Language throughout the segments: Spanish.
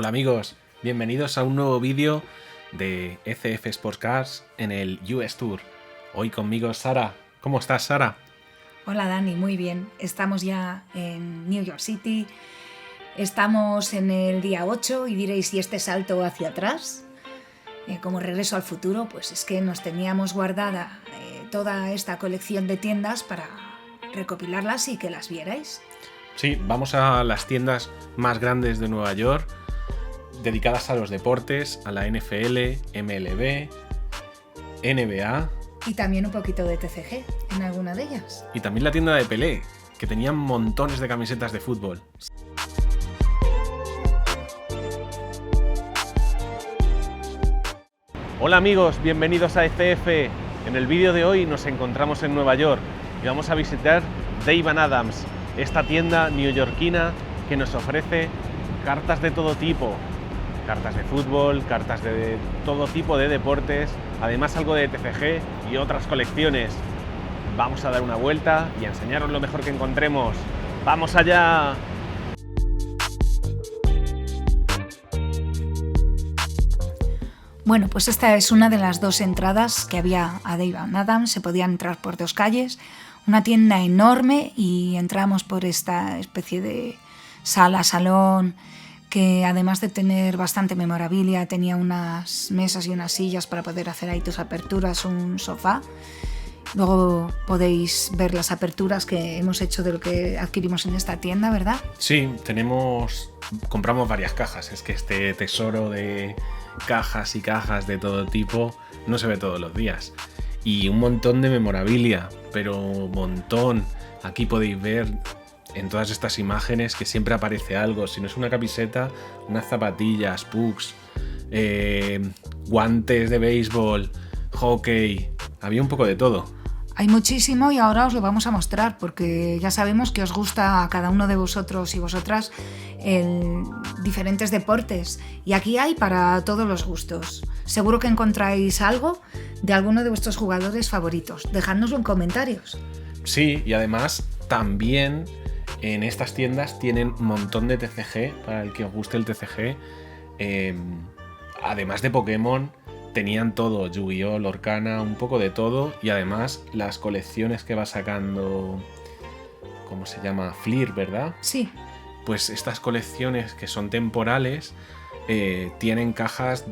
Hola amigos, bienvenidos a un nuevo vídeo de ECF Sports Cars en el US Tour. Hoy conmigo Sara. ¿Cómo estás, Sara? Hola Dani, muy bien. Estamos ya en New York City, estamos en el día 8 y diréis, ¿y este salto hacia atrás? Como regreso al futuro, pues es que nos teníamos guardada toda esta colección de tiendas para recopilarlas y que las vierais. Sí, vamos a las tiendas más grandes de Nueva York, dedicadas a los deportes, a la NFL, MLB, NBA... Y también un poquito de TCG en alguna de ellas. Y también la tienda de Pelé, que tenían montones de camisetas de fútbol. Hola amigos, bienvenidos a ECF. En el vídeo de hoy nos encontramos en Nueva York y vamos a visitar Dave & Adams, esta tienda neoyorquina que nos ofrece cartas de todo tipo. Cartas de fútbol, cartas de todo tipo de deportes, además algo de TCG y otras colecciones. Vamos a dar una vuelta y a enseñaros lo mejor que encontremos. ¡Vamos allá! Bueno, pues esta es una de las dos entradas que había a Dave & Adams. Se podían entrar por dos calles, una tienda enorme, y entramos por esta especie de salón que, además de tener bastante memorabilia, tenía unas mesas y unas sillas para poder hacer ahí tus aperturas, un sofá. Luego podéis ver las aperturas que hemos hecho de lo que adquirimos en esta tienda, ¿verdad? Sí, compramos varias cajas. Es que este tesoro de cajas y cajas de todo tipo no se ve todos los días. Y un montón de memorabilia, pero un montón. Aquí podéis ver en todas estas imágenes que siempre aparece algo. Si no es una camiseta, unas zapatillas, pucks, guantes de béisbol, hockey. Había un poco de todo. Hay muchísimo y ahora os lo vamos a mostrar porque ya sabemos que os gusta a cada uno de vosotros y vosotras diferentes deportes, y aquí hay para todos los gustos. Seguro que encontráis algo de alguno de vuestros jugadores favoritos. Dejádnoslo en comentarios. Sí, y además también en estas tiendas tienen un montón de TCG para el que os guste el TCG. Además de Pokémon, tenían todo, Yu-Gi-Oh, Lorcana, un poco de todo, y además las colecciones que va sacando, ¿cómo se llama? Fleer, ¿verdad? Sí. Pues estas colecciones que son temporales tienen cajas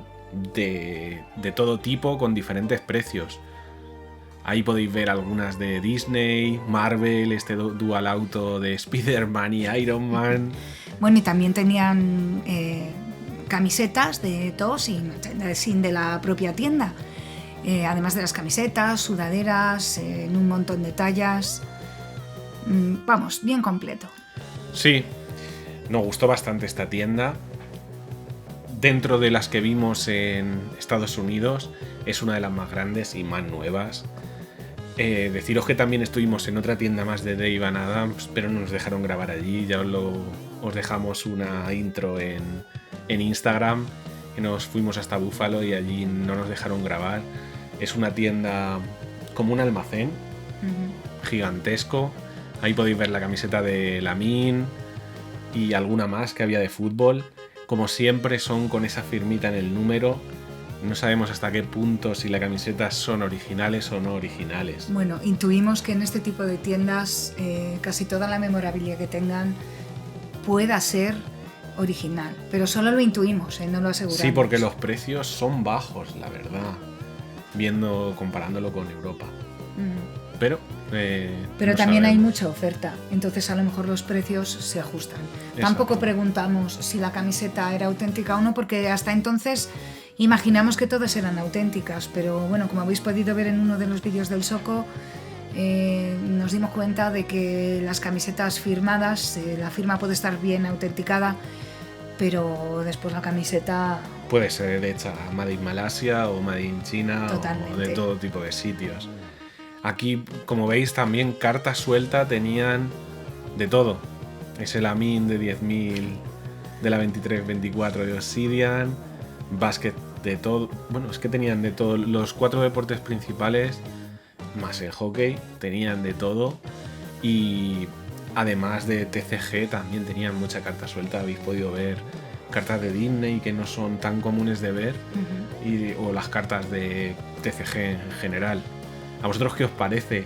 de todo tipo con diferentes precios. Ahí podéis ver algunas de Disney, Marvel, este Dual Auto de Spider-Man y Iron Man. Bueno, y también tenían camisetas de todos y merchandising de la propia tienda. Además de las camisetas, sudaderas, en un montón de tallas. Vamos, bien completo. Sí, nos gustó bastante esta tienda. Dentro de las que vimos en Estados Unidos, es una de las más grandes y más nuevas. Deciros que también estuvimos en otra tienda más de Dave & Adams, pero no nos dejaron grabar allí. Ya os dejamos una intro en Instagram, que nos fuimos hasta Buffalo y allí no nos dejaron grabar. Es una tienda como un almacén, gigantesco. Ahí podéis ver la camiseta de Lamine y alguna más que había de fútbol. Como siempre son con esa firmita en el número. No sabemos hasta qué punto si las camisetas son originales o no originales. Bueno, intuimos que en este tipo de tiendas casi toda la memorabilia que tengan pueda ser original, pero solo lo intuimos, no lo aseguramos. Sí, porque los precios son bajos, la verdad, comparándolo con Europa. Pero no también sabemos. hay mucha oferta, entonces a lo mejor los precios se ajustan. Exacto. Tampoco preguntamos si la camiseta era auténtica o no, porque hasta entonces imaginamos que todas eran auténticas, pero bueno, como habéis podido ver en uno de los vídeos del Soco, nos dimos cuenta de que las camisetas firmadas, la firma puede estar bien autenticada, pero después la camiseta puede ser hecha Made in Malasia o Made in China. Totalmente. O de todo tipo de sitios. Aquí, como veis, también carta suelta tenían de todo. Es el Amin de 10.000 de la 23-24 de Obsidian, básquet de todo. Bueno, es que tenían de todo. Los 4 deportes principales, más el hockey, tenían de todo. Y además de TCG, también tenían mucha carta suelta. Habéis podido ver cartas de Disney que no son tan comunes de ver, o las cartas de TCG en general. ¿A vosotros qué os parece?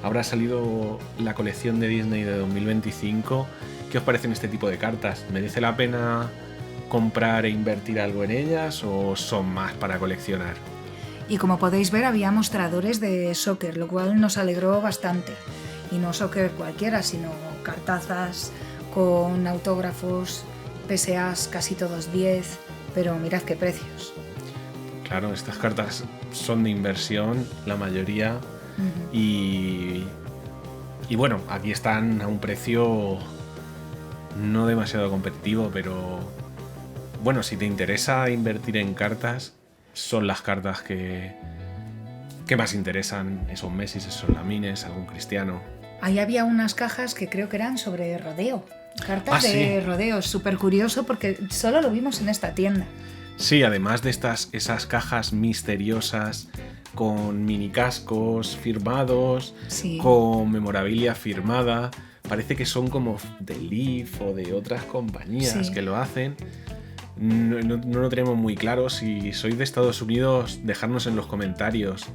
Ahora ha salido la colección de Disney de 2025. ¿Qué os parecen este tipo de cartas? ¿Merece la pena comprar e invertir algo en ellas o son más para coleccionar? Y como podéis ver, había mostradores de soccer, lo cual nos alegró bastante. Y no soccer cualquiera, sino cartazas con autógrafos, PSAs casi todos 10, pero mirad qué precios. Claro, estas cartas son de inversión, la mayoría, y bueno, aquí están a un precio no demasiado competitivo, pero bueno, si te interesa invertir en cartas, son las cartas que más interesan. Esos Messi, esos Lamines, algún Cristiano. Ahí había unas cajas que creo que eran sobre rodeo. Cartas de rodeo, súper curioso porque solo lo vimos en esta tienda. Sí, además de esas cajas misteriosas con mini cascos firmados, con memorabilia firmada. Parece que son como de Leaf o de otras compañías que lo hacen. No lo tenemos muy claro. Si sois de Estados Unidos, dejadnos en los comentarios.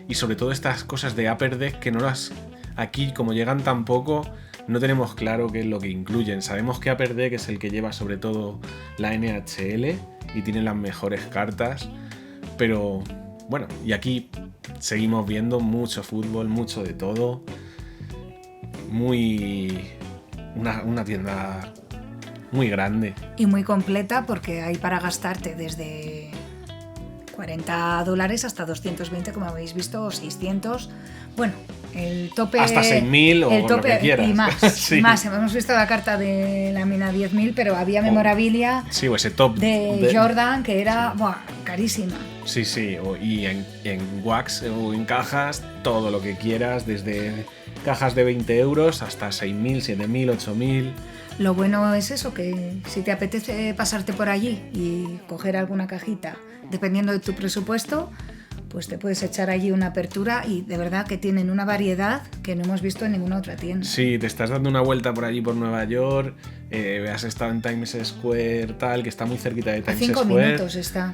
Y sobre todo estas cosas de Upper Deck que no las... Aquí, como llegan tan poco, no tenemos claro qué es lo que incluyen. Sabemos que Upper Deck es el que lleva sobre todo la NHL y tiene las mejores cartas. Pero bueno, y aquí seguimos viendo mucho fútbol, mucho de todo. Una tienda muy grande. Y muy completa porque hay para gastarte desde $40 hasta 220, como habéis visto, o 600. Bueno, el tope... Hasta 6.000 o el tope, lo que quieras. Y más, sí. y más. Hemos visto la carta de la mina 10.000, pero había memorabilia o ese top de Jordan que era carísima. Sí, y en wax o en cajas, todo lo que quieras, desde cajas de 20 euros hasta 6.000, 7.000, 8.000. Lo bueno es eso, que si te apetece pasarte por allí y coger alguna cajita, dependiendo de tu presupuesto, pues te puedes echar allí una apertura y de verdad que tienen una variedad que no hemos visto en ninguna otra tienda. Sí, te estás dando una vuelta por allí por Nueva York, has estado en Times Square, tal, que está muy cerquita de Times Square. A 5 minutos está.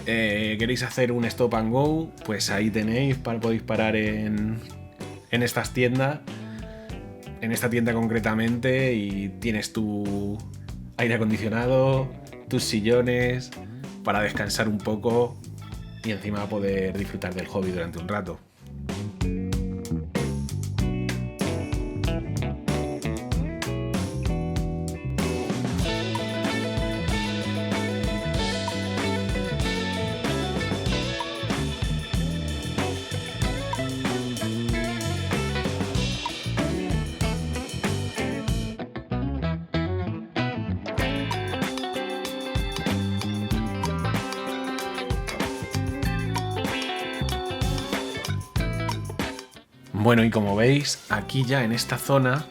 ¿Queréis hacer un stop and go? Pues ahí tenéis, podéis parar en estas tiendas, en esta tienda concretamente, y tienes tu aire acondicionado, tus sillones para descansar un poco y encima poder disfrutar del hobby durante un rato. Bueno, y como veis, aquí ya en esta zona,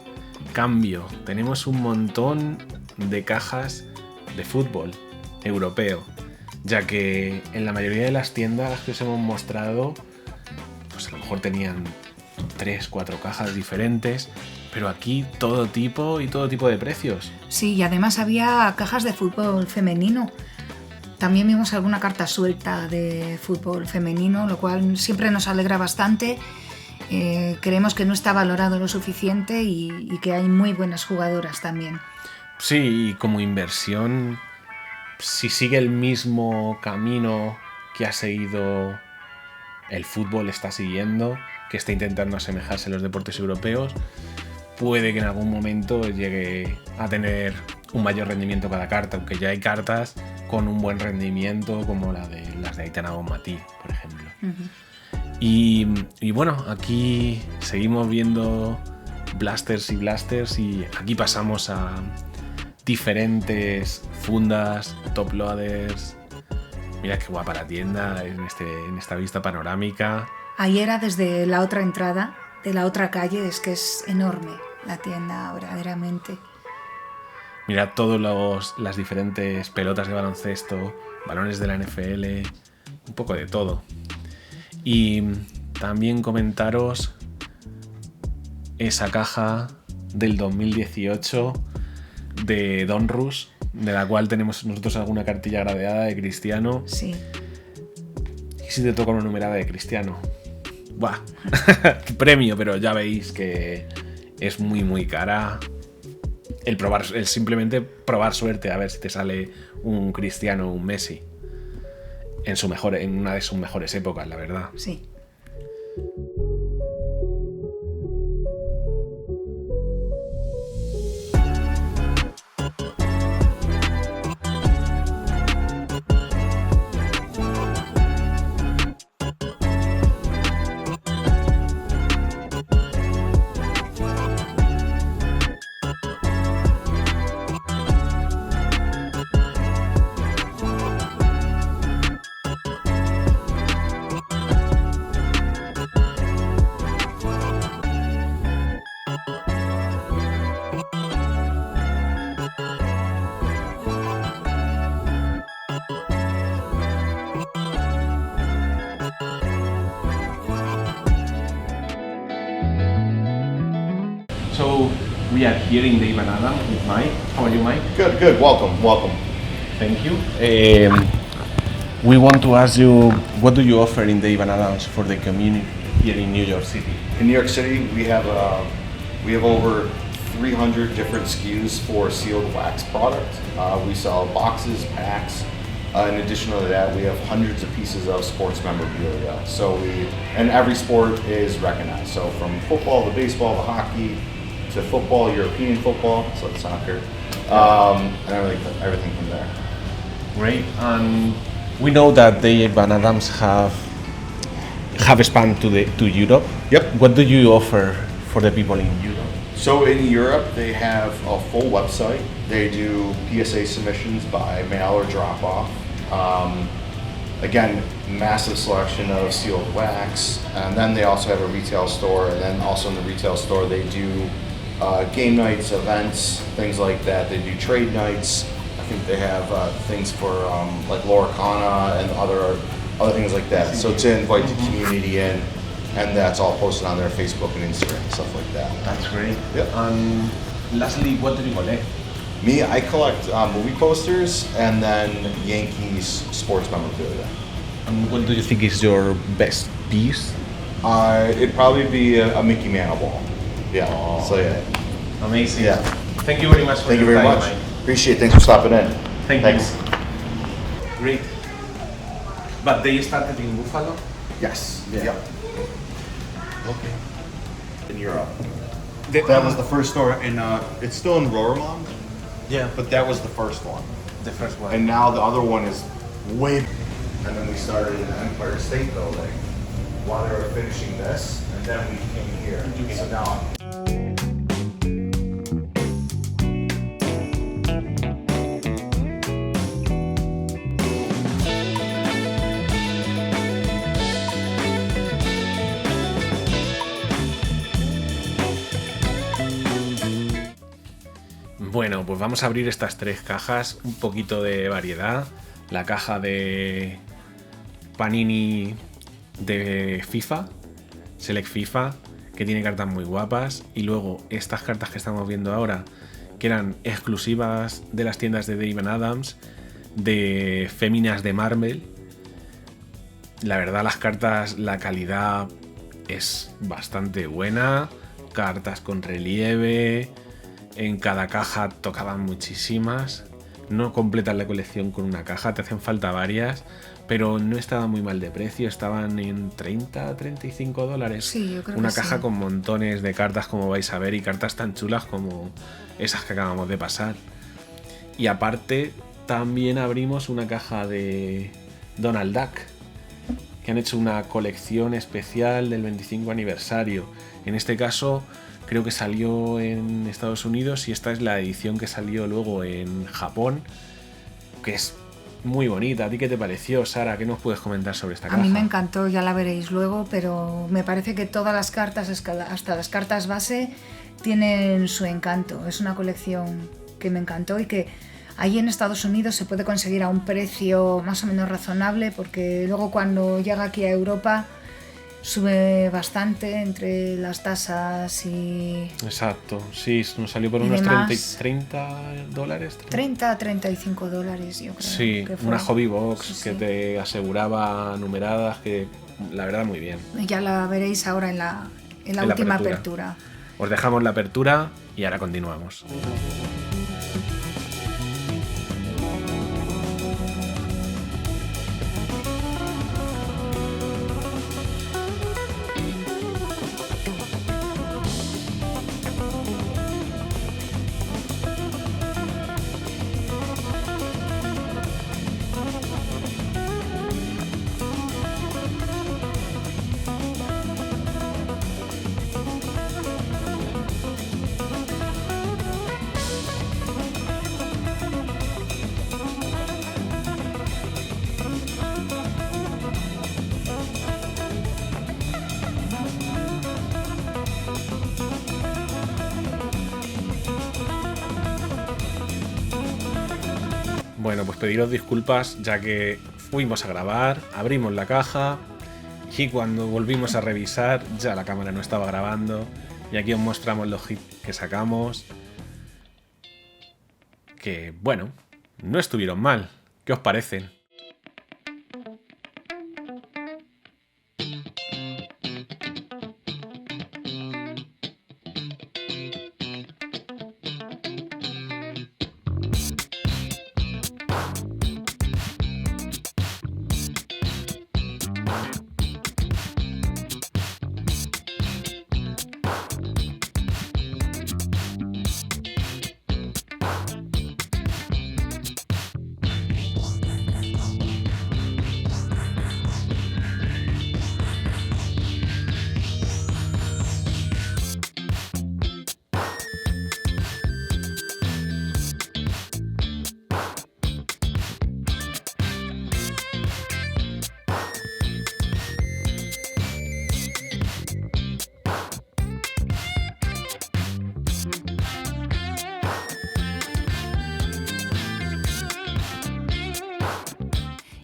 cambio. Tenemos un montón de cajas de fútbol europeo, ya que en la mayoría de las tiendas que os hemos mostrado, pues a lo mejor tenían 3, 4 cajas diferentes, pero aquí todo tipo de precios. Sí, y además había cajas de fútbol femenino. También vimos alguna carta suelta de fútbol femenino, lo cual siempre nos alegra bastante. Creemos que no está valorado lo suficiente y que hay muy buenas jugadoras también. Sí, y como inversión, si sigue el mismo camino que ha seguido el fútbol, está siguiendo, que está intentando asemejarse a los deportes europeos, puede que en algún momento llegue a tener un mayor rendimiento cada carta, aunque ya hay cartas con un buen rendimiento como las de Aitana Bonmatí, por ejemplo. Y bueno, aquí seguimos viendo blasters y aquí pasamos a diferentes fundas, top loaders. Mira qué guapa la tienda en esta vista panorámica. Ahí era desde la otra entrada de la otra calle, es que es enorme la tienda verdaderamente. Mira todas las diferentes pelotas de baloncesto, balones de la NFL, un poco de todo. Y también comentaros esa caja del 2018 de Donruss de la cual tenemos nosotros alguna cartilla gradeada de Cristiano. Sí. ¿Y si te toca una numerada de Cristiano? ¡Buah! Premio, pero ya veis que es muy, muy cara. El simplemente probar suerte a ver si te sale un Cristiano o un Messi. En una de sus mejores épocas, la verdad. Sí. So, we are here in Dave and Adam with Mike. How are you, Mike? Good, good. Welcome. Thank you. We want to ask you, what do you offer in Dave and Adams for the community here in New York City? In New York City, we have over 300 different SKUs for sealed wax product. We sell boxes, packs. In addition to that, we have hundreds of pieces of sports memorabilia. And every sport is recognized. So from football to baseball to hockey to football, European football, so it's soccer, and everything from there. Great. And we know that Dave and Adams have expanded to Europe. Yep. What do you offer for the people in Europe? So in Europe, they have a full website. They do PSA submissions by mail or drop off. Again, massive selection of sealed wax. And then they also have a retail store. And then also in the retail store, they do game nights, events, things like that. They do trade nights. I think they have things for like Loricana and other things like that. So to invite the community in. And that's all posted on their Facebook and Instagram and stuff like that. That's great. Yep. And lastly, what do you collect? Me, I collect movie posters and then Yankees sports memorabilia. And what do you think is your best piece? It'd probably be a Mickey Mantle ball. Yeah. Oh. So yeah. Amazing. Yeah. Thank you very much for Thank you your very time, much. Mike. Appreciate it. Thanks for stopping in. Thanks. Great. But they started in Buffalo? Yes. Yeah. Yep. Okay. In Europe. That was the first store, and it's still in Roermond, Yeah, but that was the first one. the first one. And now the other one is way. And then we started in the Empire State Building while they were finishing this, and then we came here. So now. Bueno, pues vamos a abrir estas tres cajas, un poquito de variedad. La caja de Panini de FIFA, Select FIFA, que tiene cartas muy guapas. Y luego estas cartas que estamos viendo ahora, que eran exclusivas de las tiendas de Dave & Adams, de féminas de Marvel. La verdad, las cartas, la calidad es bastante buena. Cartas con relieve. En cada caja tocaban muchísimas. No completas la colección con una caja, te hacen falta varias, pero no estaban muy mal de precio, estaban en 30 a 35 dólares. Sí, yo creo una que caja sí. con montones de cartas, como vais a ver, y cartas tan chulas como esas que acabamos de pasar. Y aparte, también abrimos una caja de Donald Duck, que han hecho una colección especial del 25 aniversario. En este caso, creo que salió en Estados Unidos y esta es la edición que salió luego en Japón, que es muy bonita. ¿A ti qué te pareció, Sara? ¿Qué nos puedes comentar sobre esta A caja? mí me encantó, ya la veréis luego, pero me parece que todas las cartas, hasta las cartas base, tienen su encanto. Es una colección que me encantó y que ahí en Estados Unidos se puede conseguir a un precio más o menos razonable, porque luego cuando llega aquí a Europa sube bastante entre las tasas y... Exacto, sí, nos salió por y unos demás. $30. 30 a $35, yo creo. Sí, que fue. una hobby box Sí, que sí. te aseguraba numeradas, que la verdad muy bien. Ya la veréis ahora en la En la última apertura. apertura. Os dejamos la apertura y ahora continuamos. Bueno, pues pediros disculpas ya que fuimos a grabar, abrimos la caja y cuando volvimos a revisar ya la cámara no estaba grabando y aquí os mostramos los hits que sacamos, que bueno, no estuvieron mal. ¿Qué os parecen?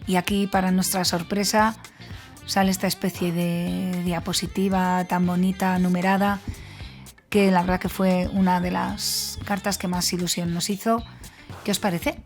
Y aquí, para nuestra sorpresa, sale esta especie de diapositiva tan bonita, numerada, que la verdad que fue una de las cartas que más ilusión nos hizo. ¿Qué os parece?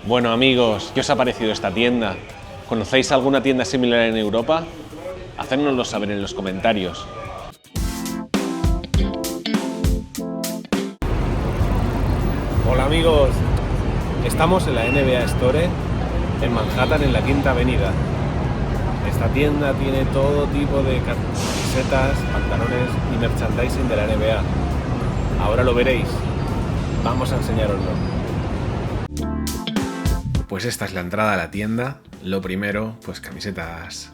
Bueno amigos, ¿qué os ha parecido esta tienda? ¿Conocéis alguna tienda similar en Europa? Hacérnoslo saber en los comentarios. Hola amigos, estamos en la NBA Store en Manhattan, en la Quinta Avenida. Esta tienda tiene todo tipo de camisetas, pantalones y merchandising de la NBA. Ahora lo veréis. Vamos a enseñaroslo. Pues esta es la entrada a la tienda. Lo primero, pues camisetas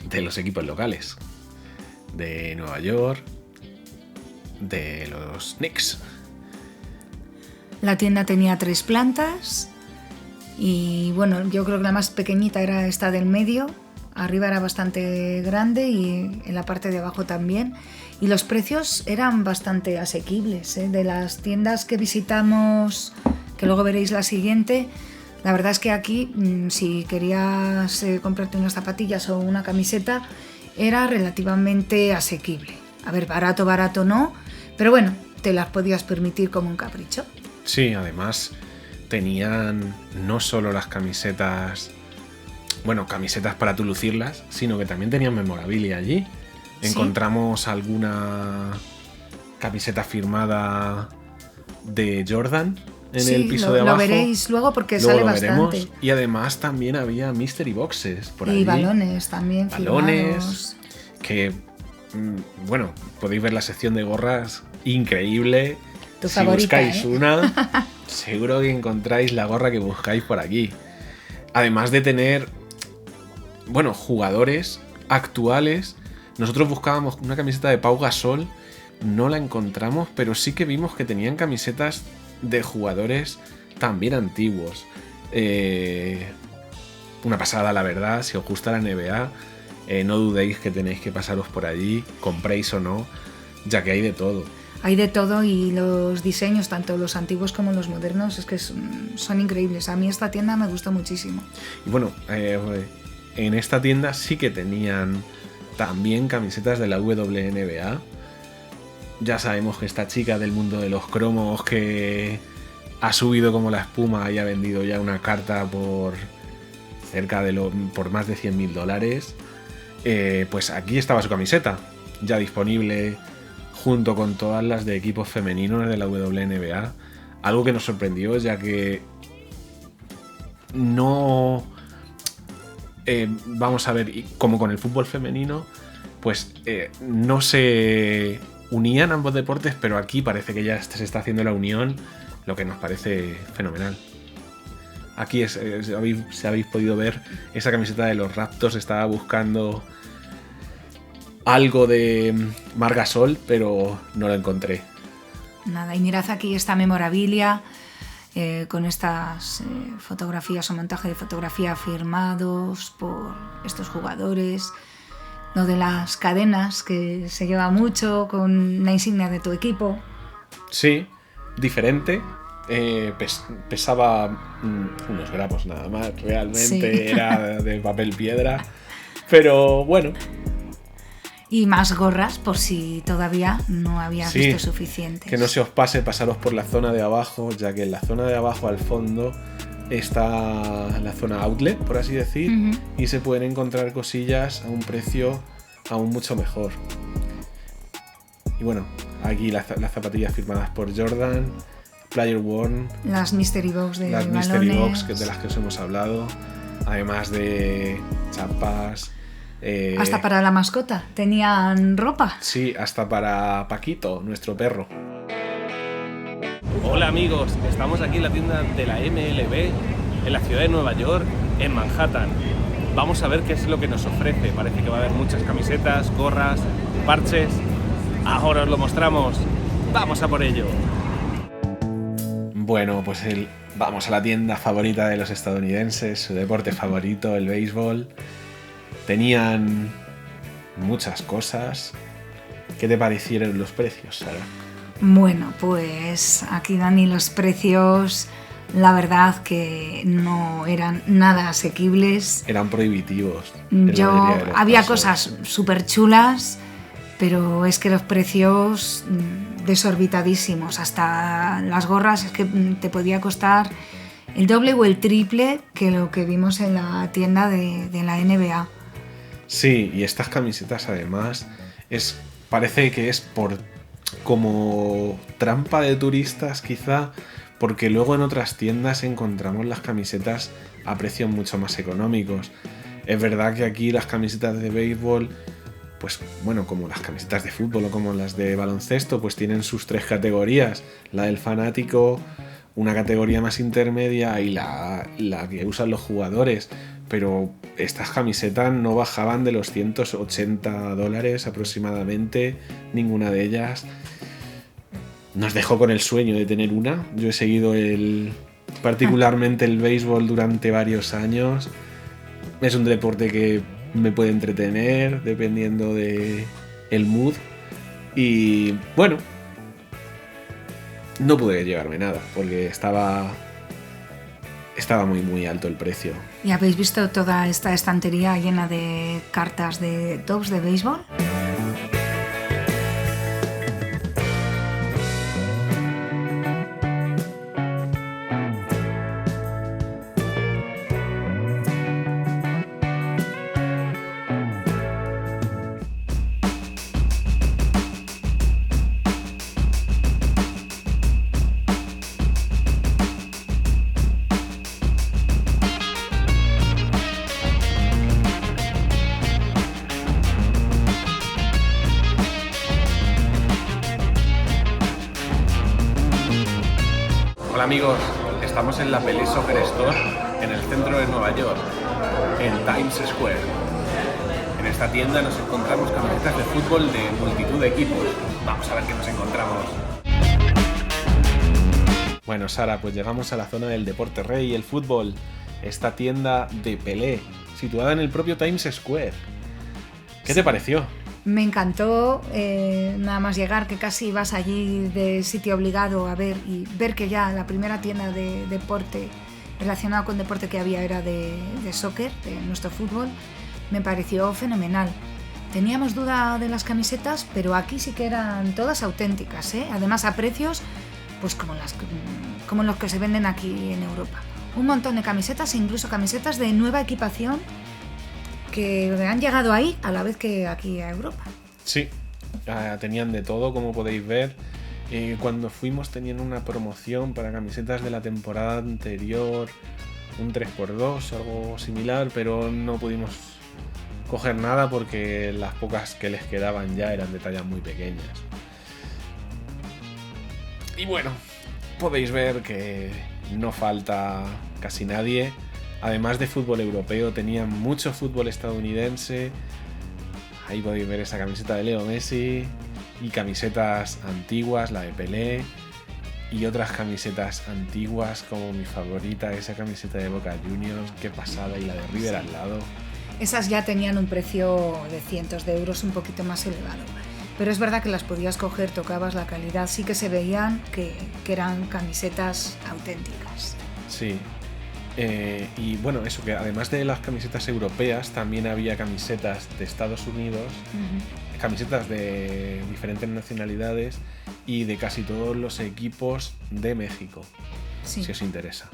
de los equipos locales. De Nueva York, de los Knicks. La tienda tenía 3 plantas y bueno, yo creo que la más pequeñita era esta del medio, arriba era bastante grande y en la parte de abajo también. Y los precios eran bastante asequibles, ¿eh? De las tiendas que visitamos, que luego veréis la siguiente, la verdad es que aquí, si querías comprarte unas zapatillas o una camiseta, era relativamente asequible. A ver, barato no, pero bueno, te las podías permitir como un capricho. Sí, además tenían no solo las camisetas, bueno, camisetas para tú lucirlas, sino que también tenían memorabilia allí. ¿Sí? Encontramos alguna camiseta firmada de Jordan en el piso de abajo. Lo veréis luego porque luego sale bastante. Veremos. Y además también había mystery boxes por allí. Y balones también firmados. Que, bueno, podéis ver la sección de gorras, increíble. Tu favorita, si buscáis una, seguro que encontráis la gorra que buscáis por aquí. Además de tener, bueno, jugadores actuales. Nosotros buscábamos una camiseta de Pau Gasol, no la encontramos, pero sí que vimos que tenían camisetas de jugadores también antiguos. Una pasada, la verdad. Si os gusta la NBA, no dudéis que tenéis que pasaros por allí, compréis o no, ya que hay de todo. Hay de todo y los diseños, tanto los antiguos como los modernos, es que son increíbles. A mí esta tienda me gustó muchísimo. Y bueno, en esta tienda sí que tenían también camisetas de la WNBA. Ya sabemos que esta chica del mundo de los cromos, que ha subido como la espuma y ha vendido ya una carta por por más de $100.000, pues aquí estaba su camiseta, ya disponible junto con todas las de equipos femeninos de la WNBA. Algo que nos sorprendió, ya que no... vamos a ver, como con el fútbol femenino, pues no se unían ambos deportes, pero aquí parece que ya se está haciendo la unión, lo que nos parece fenomenal. Aquí si habéis podido ver esa camiseta de los Raptors. Estaba buscando algo de Marc Gasol, pero no lo encontré. Nada, y mirad aquí esta memorabilia con estas fotografías o montaje de fotografía firmados por estos jugadores. Lo de las cadenas, que se lleva mucho con la insignia de tu equipo. Sí, diferente. Pesaba unos gramos nada más, realmente sí. Era de papel piedra, pero bueno. Y más gorras por si todavía no habías visto suficientes. Que no se os pase pasaros por la zona de abajo, ya que en la zona de abajo al fondo está la zona outlet, por así decir, y se pueden encontrar cosillas a un precio aún mucho mejor. Y bueno, aquí las zapatillas firmadas por Jordan, Player Worn, las Mystery Box de las balones. Mystery Box, de las que os hemos hablado, además de chapas. Hasta para la mascota tenían ropa. Sí, hasta para Paquito, nuestro perro. Hola amigos, estamos aquí en la tienda de la MLB en la ciudad de Nueva York, en Manhattan. Vamos a ver qué es lo que nos ofrece. Parece que va a haber muchas camisetas, gorras, parches. Ahora os lo mostramos. ¡Vamos a por ello! Bueno, pues vamos a la tienda favorita de los estadounidenses, su deporte favorito, el béisbol. Tenían muchas cosas. ¿Qué te parecieron los precios, Sara? Bueno, pues aquí, Dani, los precios, la verdad que no eran nada asequibles. Eran prohibitivos. Había cosas súper chulas, pero es que los precios desorbitadísimos. Hasta las gorras es que te podía costar el doble o el triple que lo que vimos en la tienda de la NBA. Sí, y estas camisetas además parece que es por como trampa de turistas quizá, porque luego en otras tiendas encontramos las camisetas a precios mucho más económicos. Es verdad que aquí las camisetas de béisbol, pues bueno, como las camisetas de fútbol o como las de baloncesto, pues tienen sus 3 categorías: la del fanático, una categoría más intermedia y la que usan los jugadores. Pero estas camisetas no bajaban de los $180 aproximadamente, ninguna de ellas. Nos dejó con el sueño de tener una. Yo he seguido particularmente el béisbol durante varios años. Es un deporte que me puede entretener dependiendo de el mood. Y bueno, no pude llevarme nada porque estaba muy alto el precio. ¿Y habéis visto toda esta estantería llena de cartas de tops de béisbol? Hola amigos, estamos en la Pelé Soccer Store en el centro de Nueva York, en Times Square. En esta tienda nos encontramos camisetas de fútbol de multitud de equipos. Vamos a ver qué nos encontramos. Bueno, Sara, pues llegamos a la zona del deporte rey y el fútbol. Esta tienda de Pelé, situada en el propio Times Square. ¿Qué te pareció? Me encantó nada más llegar, que casi vas allí de sitio obligado a ver, y ver que ya la primera tienda de deporte relacionada con deporte que había era de soccer, de nuestro fútbol. Me pareció fenomenal. Teníamos duda de las camisetas, pero aquí sí que eran todas auténticas, ¿eh? Además a precios pues como los que se venden aquí en Europa. Un montón de camisetas, incluso camisetas de nueva equipación que han llegado ahí a la vez que aquí a Europa. Sí, tenían de todo, como podéis ver. Cuando fuimos tenían una promoción para camisetas de la temporada anterior, un 3x2 o algo similar, pero no pudimos coger nada porque las pocas que les quedaban ya eran de tallas muy pequeñas. Y bueno, podéis ver que no falta casi nadie. Además de fútbol europeo, tenían mucho fútbol estadounidense. Ahí podéis ver esa camiseta de Leo Messi y camisetas antiguas, la de Pelé, y otras camisetas antiguas como mi favorita, esa camiseta de Boca Juniors, qué pasada, y la de River al lado. Esas ya tenían un precio de cientos de euros, un poquito más elevado. Pero es verdad que las podías coger, tocabas la calidad, sí que se veían que eran camisetas auténticas. Sí. Y bueno, eso, que además de las camisetas europeas también había camisetas de Estados Unidos, camisetas de diferentes nacionalidades y de casi todos los equipos de México, sí. Si os interesa.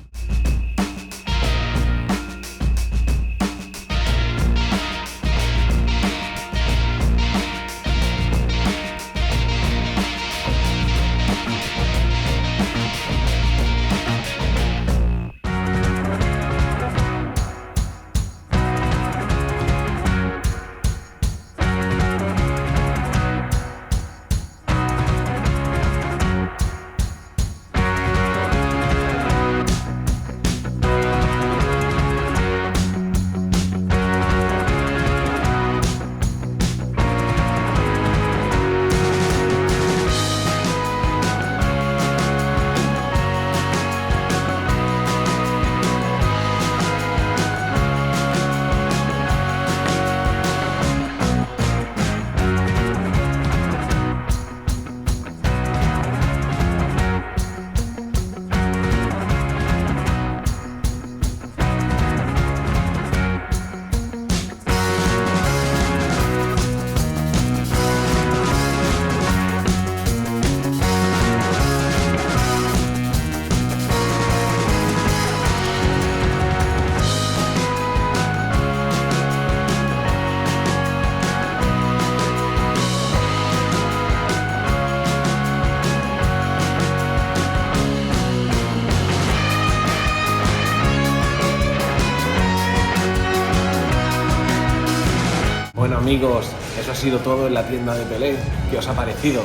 Bueno amigos, eso ha sido todo en la tienda de Pelé. ¿Qué os ha parecido?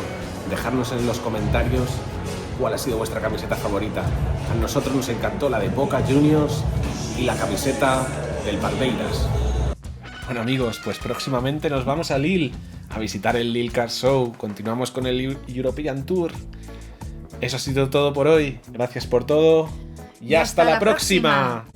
Dejadnos en los comentarios cuál ha sido vuestra camiseta favorita. A nosotros nos encantó la de Boca Juniors y la camiseta del Palmeiras. Bueno amigos, pues próximamente nos vamos a Lille a visitar el Lille Car Show. Continuamos con el European Tour. Eso ha sido todo por hoy. Gracias por todo y hasta la próxima.